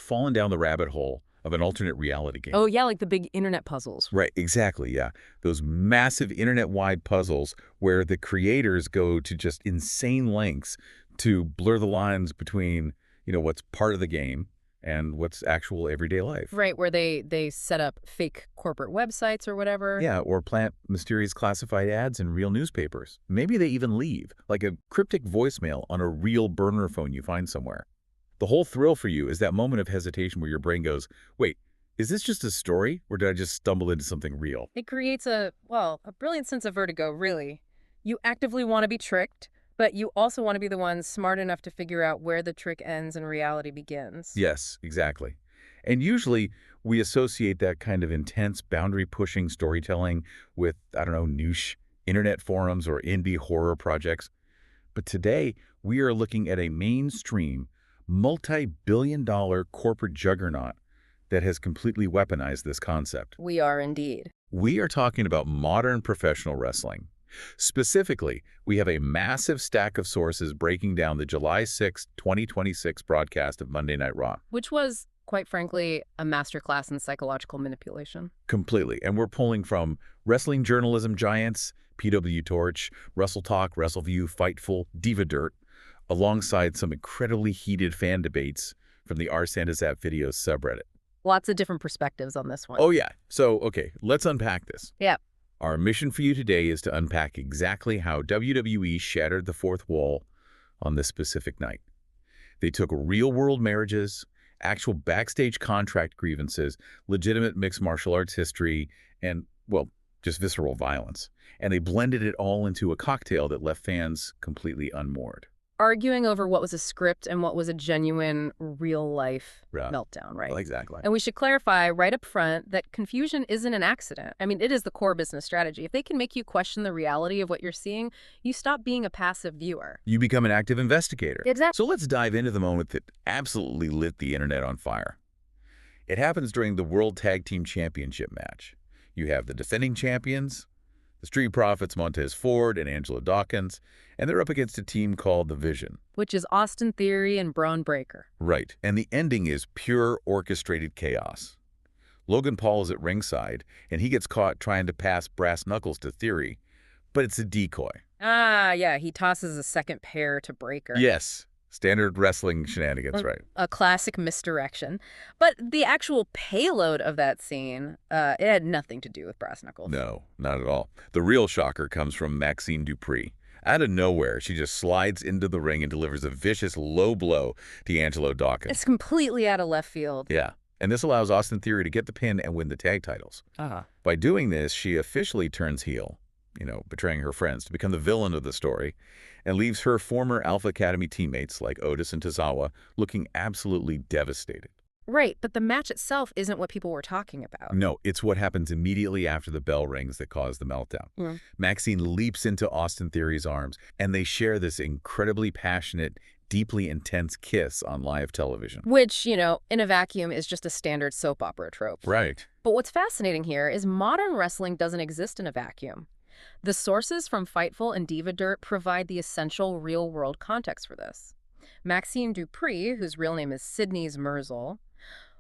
fallen down the rabbit hole of an alternate reality game. Oh, yeah, like the big internet puzzles. Right, exactly, yeah. Those massive internet-wide puzzles where the creators go to just insane lengths to blur the lines between, what's part of the game and what's actual everyday life. Right, where they set up fake corporate websites or whatever. Yeah, or plant mysterious classified ads in real newspapers. Maybe they even leave, like a cryptic voicemail on a real burner phone you find somewhere. The whole thrill for you is that moment of hesitation where your brain goes, wait, is this just a story, or did I just stumble into something real? It creates a brilliant sense of vertigo, really. You actively want to be tricked, but you also want to be the one smart enough to figure out where the trick ends and reality begins. Yes, exactly. And usually we associate that kind of intense, boundary-pushing storytelling with, niche internet forums or indie horror projects. But today, we are looking at a mainstream, multi-billion-dollar corporate juggernaut that has completely weaponized this concept. We are indeed. We are talking about modern professional wrestling. Specifically, we have a massive stack of sources breaking down the July 6, 2026 broadcast of Monday Night Raw. Which was, quite frankly, a masterclass in psychological manipulation. Completely. And we're pulling from wrestling journalism giants, PW Torch, Wrestle Talk, WrestleView, Fightful, Diva Dirt, alongside some incredibly heated fan debates from the RSantaZap Videos subreddit. Lots of different perspectives on this one. Oh, yeah. So, okay, let's unpack this. Yeah. Our mission for you today is to unpack exactly how WWE shattered the fourth wall on this specific night. They took real-world marriages, actual backstage contract grievances, legitimate mixed martial arts history, and, well, just visceral violence. And they blended it all into a cocktail that left fans completely unmoored. Arguing over what was a script and what was a genuine, real-life meltdown, right? Exactly. And we should clarify right up front that confusion isn't an accident. I mean, it is the core business strategy. If they can make you question the reality of what you're seeing, you stop being a passive viewer. You become an active investigator. Exactly. So let's dive into the moment that absolutely lit the internet on fire. It happens during the World Tag Team Championship match. You have the defending champions, the Street Profits, Montez Ford and Angelo Dawkins, and they're up against a team called The Vision. Which is Austin Theory and Braun Breaker. Right, and the ending is pure orchestrated chaos. Logan Paul is at ringside, and he gets caught trying to pass brass knuckles to Theory, but it's a decoy. Ah, yeah, he tosses a second pair to Breaker. Yes, standard wrestling shenanigans, right? A classic misdirection. But the actual payload of that scene, it had nothing to do with brass knuckles. No, not at all. The real shocker comes from Maxxine Dupri. Out of nowhere, she just slides into the ring and delivers a vicious low blow to Angelo Dawkins. It's completely out of left field. Yeah, and this allows Austin Theory to get the pin and win the tag titles. By doing this, she officially turns heel, betraying her friends to become the villain of the story, and leaves her former Alpha Academy teammates like Otis and Tozawa looking absolutely devastated. Right, but the match itself isn't what people were talking about. No, it's what happens immediately after the bell rings that caused the meltdown. Maxxine leaps into Austin Theory's arms, and they share this incredibly passionate, deeply intense kiss on live television. Which, in a vacuum is just a standard soap opera trope. Right. But what's fascinating here is modern wrestling doesn't exist in a vacuum. The sources from Fightful and Diva Dirt provide the essential real-world context for this. Maxxine Dupri, whose real name is Sydney Merzel,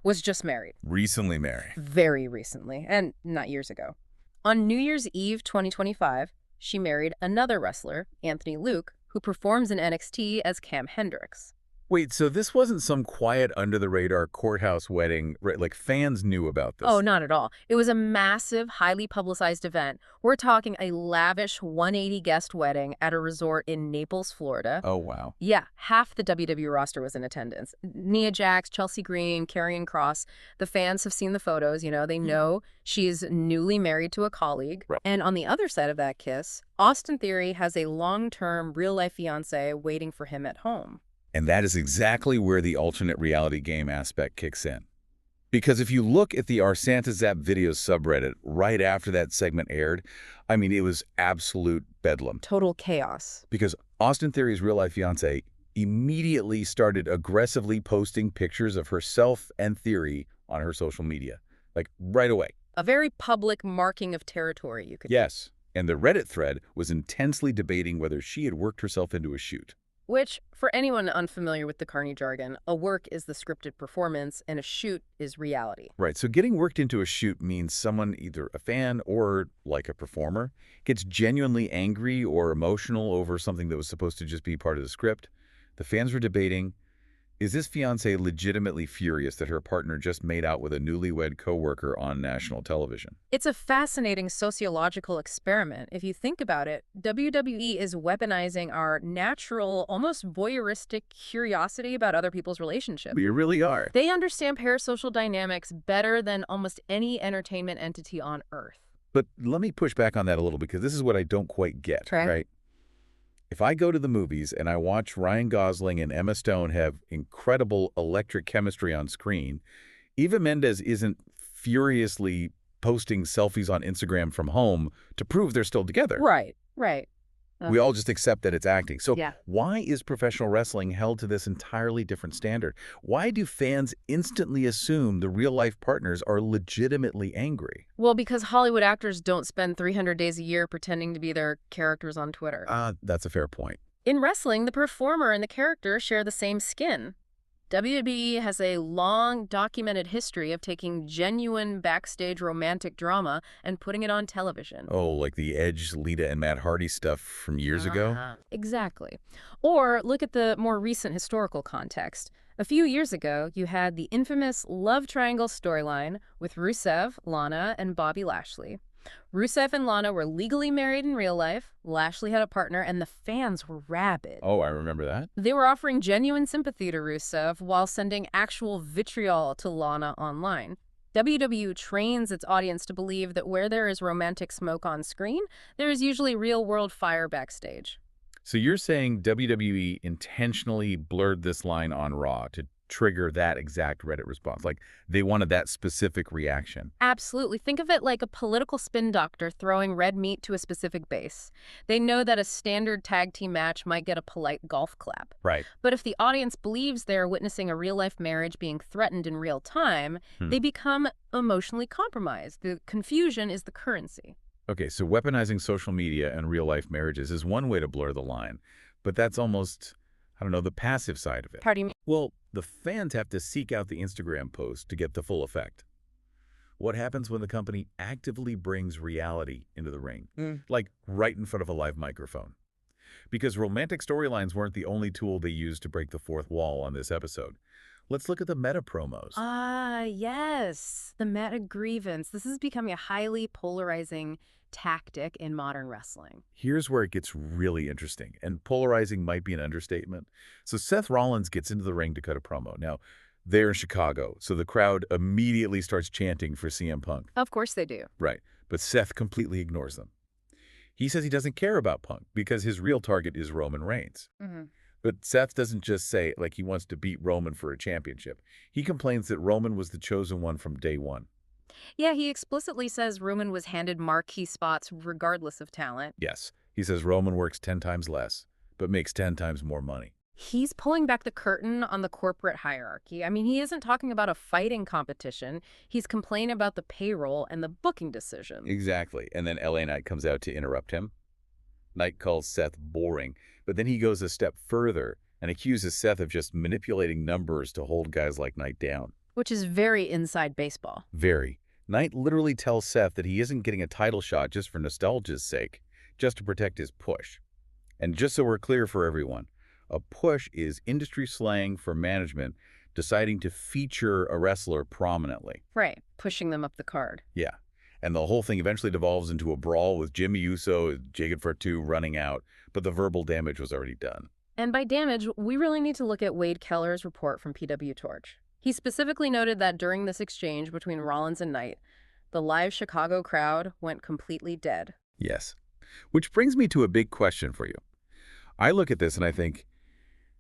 was just married. Recently married. Very recently, and not years ago. On New Year's Eve 2025, she married another wrestler, Anthony Luke, who performs in NXT as Cam Hendricks. Wait, so this wasn't some quiet, under-the-radar courthouse wedding, right? Like, fans knew about this? Oh, not at all. It was a massive, highly publicized event. We're talking a lavish 180-guest wedding at a resort in Naples, Florida. Oh, wow. Yeah, half the WWE roster was in attendance. Nia Jax, Chelsea Green, Karrion Kross. The fans have seen the photos, they know she's newly married to a colleague. Right. And on the other side of that kiss, Austin Theory has a long-term, real-life fiancé waiting for him at home. And that is exactly where the alternate reality game aspect kicks in. Because if you look at the RSantaZap Videos subreddit right after that segment aired, I mean, it was absolute bedlam. Total chaos. Because Austin Theory's real-life fiancé immediately started aggressively posting pictures of herself and Theory on her social media. Like, right away. A very public marking of territory, you could say. Yes. And the Reddit thread was intensely debating whether she had worked herself into a shoot. Which, for anyone unfamiliar with the Carney jargon, a work is the scripted performance and a shoot is reality. Right, so getting worked into a shoot means someone, either a fan or like a performer, gets genuinely angry or emotional over something that was supposed to just be part of the script. The fans were debating, is this fiancé legitimately furious that her partner just made out with a newlywed coworker on national television? It's a fascinating sociological experiment. If you think about it, WWE is weaponizing our natural, almost voyeuristic curiosity about other people's relationships. We really are. They understand parasocial dynamics better than almost any entertainment entity on Earth. But let me push back on that a little, because this is what I don't quite get, Okay. right? If I go to the movies and I watch Ryan Gosling and Emma Stone have incredible electric chemistry on screen, Eva Mendes isn't furiously posting selfies on Instagram from home to prove they're still together. Right, right. We all just accept that it's acting. So Yeah. why is professional wrestling held to this entirely different standard? Why do fans instantly assume the real-life partners are legitimately angry? Well, because Hollywood actors don't spend 300 days a year pretending to be their characters on Twitter. That's a fair point. In wrestling, the performer and the character share the same skin. WWE has a long documented history of taking genuine backstage romantic drama and putting it on television. Oh, like the Edge, Lita, and Matt Hardy stuff from years ago? Exactly. Or look at the more recent historical context. A few years ago, you had the infamous love triangle storyline with Rusev, Lana, and Bobby Lashley. Rusev and Lana were legally married in real life, Lashley had a partner, and the fans were rabid. Oh, I remember that. They were offering genuine sympathy to Rusev while sending actual vitriol to Lana online. WWE trains its audience to believe that where there is romantic smoke on screen, there is usually real-world fire backstage. So you're saying WWE intentionally blurred this line on Raw to trigger that exact Reddit response? Like, they wanted that specific reaction. Absolutely. Think of it like a political spin doctor throwing red meat to a specific base. They know that a standard tag team match might get a polite golf clap. Right. But if the audience believes they're witnessing a real-life marriage being threatened in real time, they become emotionally compromised. The confusion is the currency. Okay, so weaponizing social media and real-life marriages is one way to blur the line, but that's almost, I don't know, the passive side of it. How do you mean? Well, the fans have to seek out the Instagram post to get the full effect. What happens when the company actively brings reality into the ring? Like right in front of a live microphone. Because romantic storylines weren't the only tool they used to break the fourth wall on this episode. Let's look at the meta promos. Yes. The meta grievance. This is becoming a highly polarizing tactic in modern wrestling. Here's where it gets really interesting, and polarizing might be an understatement. So Seth Rollins gets into the ring to cut a promo. Now, they're in Chicago, so the crowd immediately starts chanting for CM Punk. Of course they do. Right, but Seth completely ignores them. He says he doesn't care about Punk because his real target is Roman Reigns. But Seth doesn't just say, like, he wants to beat Roman for a championship. He complains that Roman was the chosen one from day one. Yeah, he explicitly says Roman was handed marquee spots regardless of talent. Yes, he says Roman works 10 times less, but makes 10 times more money. He's pulling back the curtain on the corporate hierarchy. I mean, he isn't talking about a fighting competition. He's complaining about the payroll and the booking decision. Exactly, and then LA Knight comes out to interrupt him. Knight calls Seth boring, but then he goes a step further and accuses Seth of just manipulating numbers to hold guys like Knight down. Which is very inside baseball. Very. Knight literally tells Seth that he isn't getting a title shot just for nostalgia's sake, just to protect his push. And just so we're clear for everyone, a push is industry slang for management deciding to feature a wrestler prominently. Right, pushing them up the card. Yeah. And the whole thing eventually devolves into a brawl with Jimmy Uso and Jacob Fatu running out, but the verbal damage was already done. And by damage, we really need to look at Wade Keller's report from PW Torch. He specifically noted that during this exchange between Rollins and Knight, the live Chicago crowd went completely dead. Yes. Which brings me to a big question for you. I look at this and I think,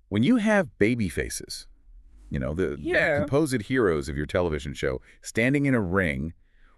when you have baby faces, you know, the composite heroes of your television show, standing in a ring,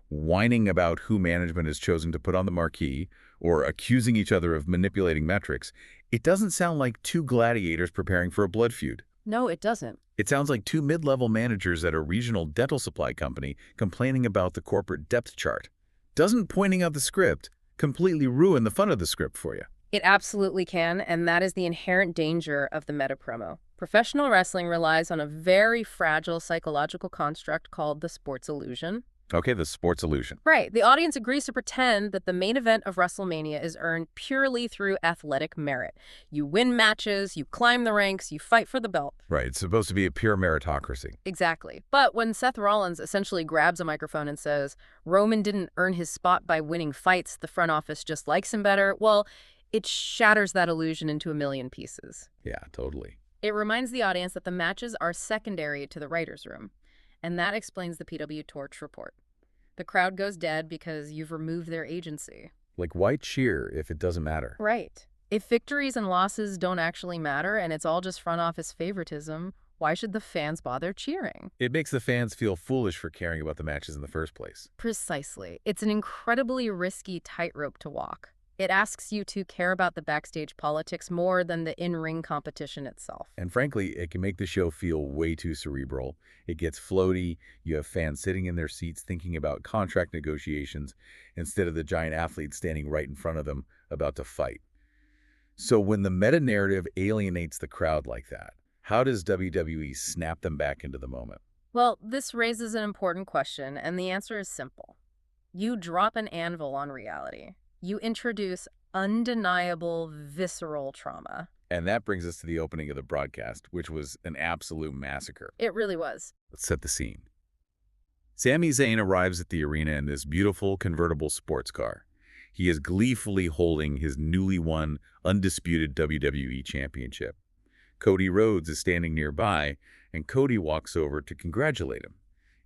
whining about who management has chosen to put on the marquee, or accusing each other of manipulating metrics, it doesn't sound like two gladiators preparing for a blood feud. No, it doesn't. It sounds like two mid-level managers at a regional dental supply company complaining about the corporate depth chart. Doesn't pointing out the script completely ruin the fun of the script for you? It absolutely can, and that is the inherent danger of the meta promo. Professional wrestling relies on a very fragile psychological construct called the sports illusion. Okay, the sports illusion. Right. The audience agrees to pretend that the main event of WrestleMania is earned purely through athletic merit. You win matches, you climb the ranks, you fight for the belt. Right, it's supposed to be a pure meritocracy. Exactly. But when Seth Rollins essentially grabs a microphone and says, Roman didn't earn his spot by winning fights, the front office just likes him better, well, it shatters that illusion into a million pieces. Yeah, totally. It reminds the audience that the matches are secondary to the writer's room. And that explains the PW Torch report. The crowd goes dead because you've removed their agency. Like, why cheer if it doesn't matter? Right. If victories and losses don't actually matter and it's all just front office favoritism, why should the fans bother cheering? It makes the fans feel foolish for caring about the matches in the first place. Precisely. It's an incredibly risky tightrope to walk. It asks you to care about the backstage politics more than the in-ring competition itself. And frankly, it can make the show feel way too cerebral. It gets floaty. You have fans sitting in their seats thinking about contract negotiations instead of the giant athletes standing right in front of them about to fight. So when the meta-narrative alienates the crowd like that, how does WWE snap them back into the moment? Well, this raises an important question, and the answer is simple. You drop an anvil on reality. You introduce undeniable visceral trauma. And that brings us to the opening of the broadcast, which was an absolute massacre. It really was. Let's set the scene. Sami Zayn arrives at the arena in this beautiful convertible sports car. He is gleefully holding his newly won, undisputed WWE Championship. Cody Rhodes is standing nearby, and Cody walks over to congratulate him.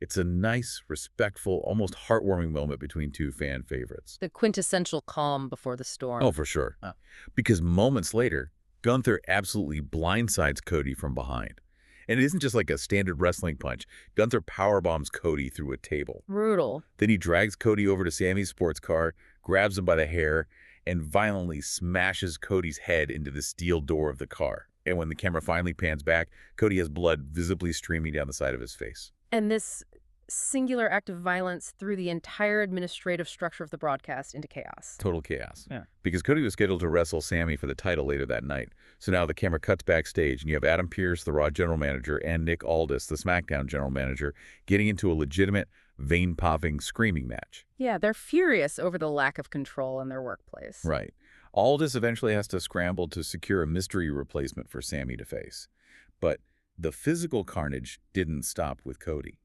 It's a nice, respectful, almost heartwarming moment between two fan favorites. The quintessential calm before the storm. Oh, for sure. Because moments later, Gunther absolutely blindsides Cody from behind. And it isn't just like a standard wrestling punch. Gunther powerbombs Cody through a table. Brutal. Then he drags Cody over to Sami's sports car, grabs him by the hair, and violently smashes Cody's head into the steel door of the car. And when the camera finally pans back, Cody has blood visibly streaming down the side of his face. And this singular act of violence threw the entire administrative structure of the broadcast into chaos. Total chaos. Yeah. Because Cody was scheduled to wrestle Sami for the title later that night. So now the camera cuts backstage, and you have Adam Pearce, the Raw general manager, and Nick Aldis, the SmackDown general manager, getting into a legitimate, vein-popping screaming match. Yeah, they're furious over the lack of control in their workplace. Right. Aldis eventually has to scramble to secure a mystery replacement for Sami to face. But the physical carnage didn't stop with Cody.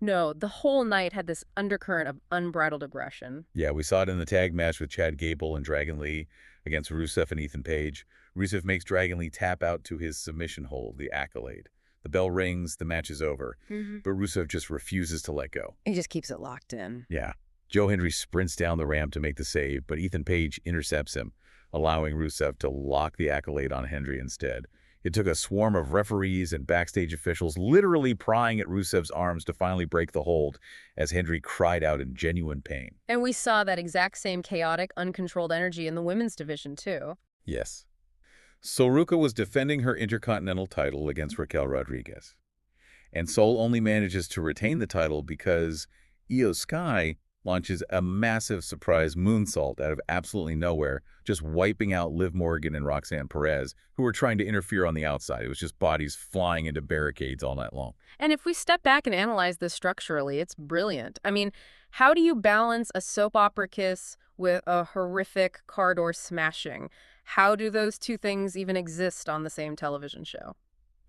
No, the whole night had this undercurrent of unbridled aggression. Yeah, we saw it in the tag match with Chad Gable and Dragon Lee against Rusev and Ethan Page. Rusev makes Dragon Lee tap out to his submission hold, the Accolade. The bell rings, the match is over. But Rusev just refuses to let go. He just keeps it locked in. Yeah. Joe Hendry sprints down the ramp to make the save, but Ethan Page intercepts him, allowing Rusev to lock the Accolade on Hendry instead. It took a swarm of referees and backstage officials literally prying at Rusev's arms to finally break the hold as Hendry cried out in genuine pain. And we saw that exact same chaotic, uncontrolled energy in the women's division, too. Yes. Soruka was defending her Intercontinental title against Raquel Rodriguez. And Sol only manages to retain the title because Io Sky launches a massive surprise moonsault out of absolutely nowhere, just wiping out Liv Morgan and Roxanne Perez, who were trying to interfere on the outside. It was just bodies flying into barricades all night long. And if we step back and analyze this structurally, it's brilliant. I mean, how do you balance a soap opera kiss with a horrific car door smashing? How do those two things even exist on the same television show?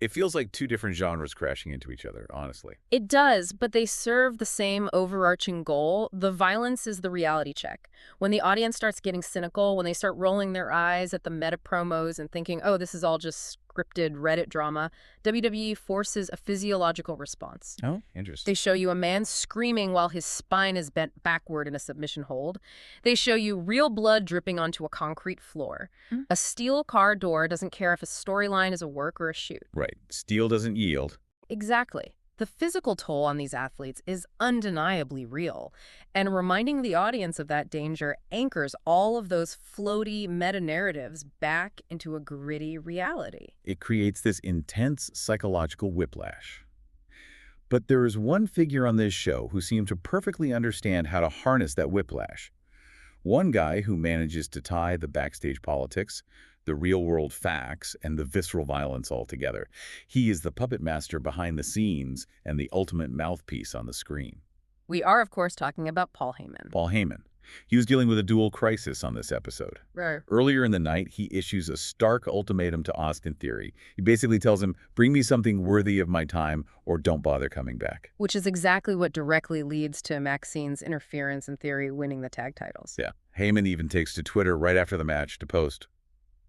It feels like two different genres crashing into each other, honestly. It does, but they serve the same overarching goal. The violence is the reality check. When the audience starts getting cynical, when they start rolling their eyes at the meta promos and thinking, oh, this is all just scripted Reddit drama, WWE forces a physiological response. Oh, interesting. They show you a man screaming while his spine is bent backward in a submission hold. They show you real blood dripping onto a concrete floor. A steel car door doesn't care if a storyline is a work or a shoot. Right. Steel doesn't yield. Exactly. The physical toll on these athletes is undeniably real, and reminding the audience of that danger anchors all of those floaty meta-narratives back into a gritty reality. It creates this intense psychological whiplash. But there is one figure on this show who seemed to perfectly understand how to harness that whiplash. One guy who manages to tie the backstage politics, the real-world facts, and the visceral violence all together. He is the puppet master behind the scenes and the ultimate mouthpiece on the screen. We are, of course, talking about Paul Heyman. Paul Heyman. He was dealing with a dual crisis on this episode. Right. Earlier in the night, he issues a stark ultimatum to Austin Theory. He basically tells him, bring me something worthy of my time or don't bother coming back. Which is exactly what directly leads to Maxxine's interference and Theory winning the tag titles. Yeah. Heyman even takes to Twitter right after the match to post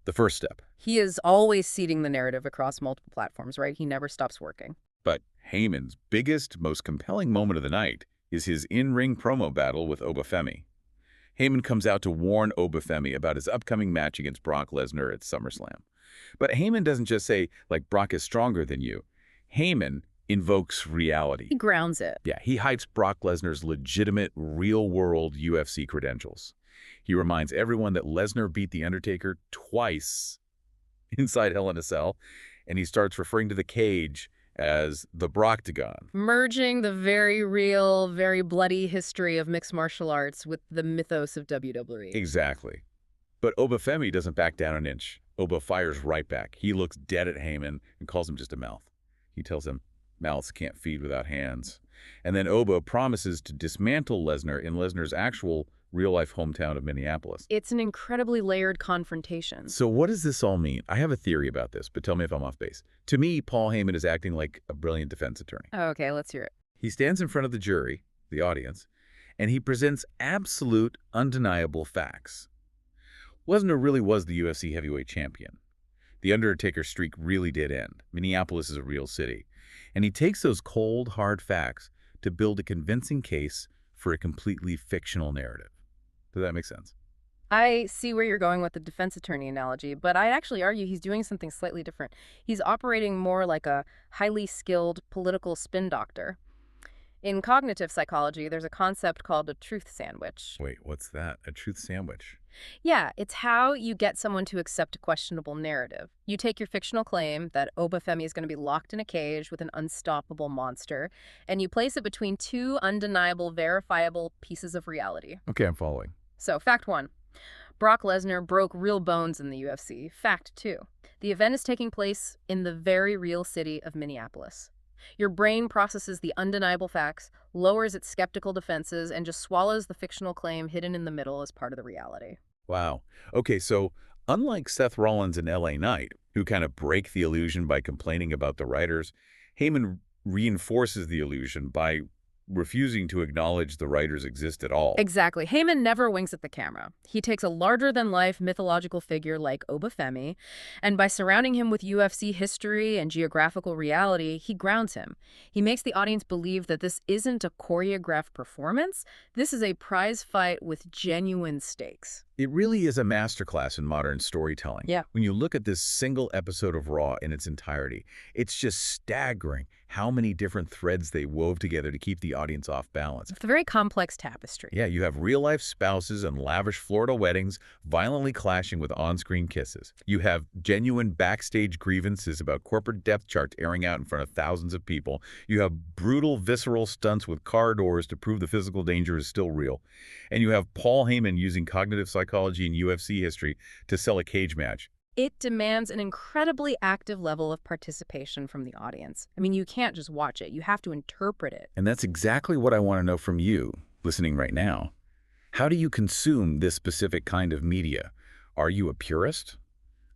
the first step. He is always seeding the narrative across multiple platforms, right? He never stops working. But Heyman's biggest, most compelling moment of the night is his in-ring promo battle with Obafemi. Heyman comes out to warn Obafemi about his upcoming match against Brock Lesnar at SummerSlam. But Heyman doesn't just say, like, Brock is stronger than you. Heyman invokes reality. He grounds it. Yeah, he hypes Brock Lesnar's legitimate, real-world UFC credentials. He reminds everyone that Lesnar beat The Undertaker twice inside Hell in a Cell, and he starts referring to the cage as the Brocktagon. Merging the very real, very bloody history of mixed martial arts with the mythos of WWE. Exactly. But Obafemi doesn't back down an inch. Oba fires right back. He looks dead at Heyman and calls him just a mouth. He tells him, mouths can't feed without hands. And then Oba promises to dismantle Lesnar in Lesnar's actual real-life hometown of Minneapolis. It's an incredibly layered confrontation. So what does this all mean? I have a theory about this, but tell me if I'm off base. To me, Paul Heyman is acting like a brilliant defense attorney. Okay, let's hear it. He stands in front of the jury, the audience, and he presents absolute, undeniable facts. Lesnar really was the UFC heavyweight champion. The Undertaker streak really did end. Minneapolis is a real city. And he takes those cold, hard facts to build a convincing case for a completely fictional narrative. Does that make sense? I see where you're going with the defense attorney analogy, but I'd actually argue he's doing something slightly different. He's operating more like a highly skilled political spin doctor. In cognitive psychology, there's a concept called a truth sandwich. Wait, what's that? A truth sandwich? Yeah, it's how you get someone to accept a questionable narrative. You take your fictional claim that Obafemi is going to be locked in a cage with an unstoppable monster, and you place it between two undeniable, verifiable pieces of reality. Okay, I'm following. So, fact one. Brock Lesnar broke real bones in the UFC. Fact two. The event is taking place in the very real city of Minneapolis. Your brain processes the undeniable facts, lowers its skeptical defenses, and just swallows the fictional claim hidden in the middle as part of the reality. Wow. Okay, so unlike Seth Rollins and LA Knight, who kind of break the illusion by complaining about the writers, Heyman reinforces the illusion by refusing to acknowledge the writers exist at all. Exactly. Heyman never winks at the camera. He takes a larger-than-life mythological figure like Obafemi, and by surrounding him with UFC history and geographical reality, he grounds him. He makes the audience believe that this isn't a choreographed performance. This is a prize fight with genuine stakes. It really is a masterclass in modern storytelling. Yeah. When you look at this single episode of Raw in its entirety, it's just staggering how many different threads they wove together to keep the audience off balance. It's a very complex tapestry. Yeah, you have real-life spouses and lavish Florida weddings violently clashing with on-screen kisses. You have genuine backstage grievances about corporate depth charts airing out in front of thousands of people. You have brutal, visceral stunts with car doors to prove the physical danger is still real. And you have Paul Heyman using cognitive psychology and UFC history to sell a cage match. It demands an incredibly active level of participation from the audience. I mean, you can't just watch it. You have to interpret it. And that's exactly what I want to know from you, listening right now. How do you consume this specific kind of media? Are you a purist?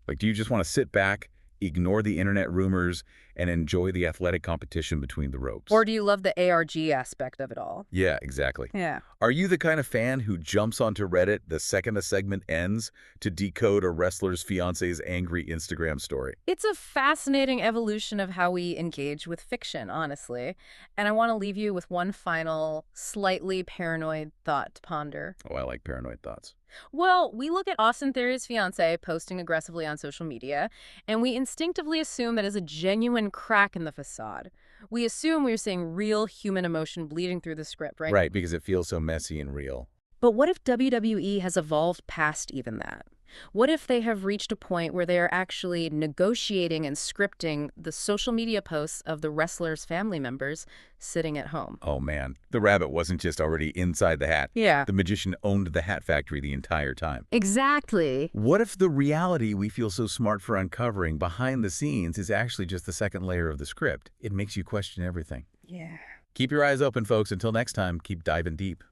Like, do you just want to sit back, ignore the internet rumors, and enjoy the athletic competition between the ropes? Or do you love the ARG aspect of it all? Yeah, exactly. Yeah. Are you the kind of fan who jumps onto Reddit the second a segment ends to decode a wrestler's fiance's angry Instagram story? It's a fascinating evolution of how we engage with fiction, honestly. And I want to leave you with one final, slightly paranoid thought to ponder. Oh, I like paranoid thoughts. Well, we look at Austin Theory's fiancé posting aggressively on social media, and we instinctively assume that is a genuine crack in the facade. We assume we're seeing real human emotion bleeding through the script, right? Right, because it feels so messy and real. But what if WWE has evolved past even that? What if they have reached a point where they are actually negotiating and scripting the social media posts of the wrestlers' family members sitting at home? Oh man, the rabbit wasn't just already inside the hat. Yeah. The magician owned the hat factory the entire time. Exactly. What if the reality we feel so smart for uncovering behind the scenes is actually just the second layer of the script? It makes you question everything. Yeah. Keep your eyes open, folks. Until next time, keep diving deep.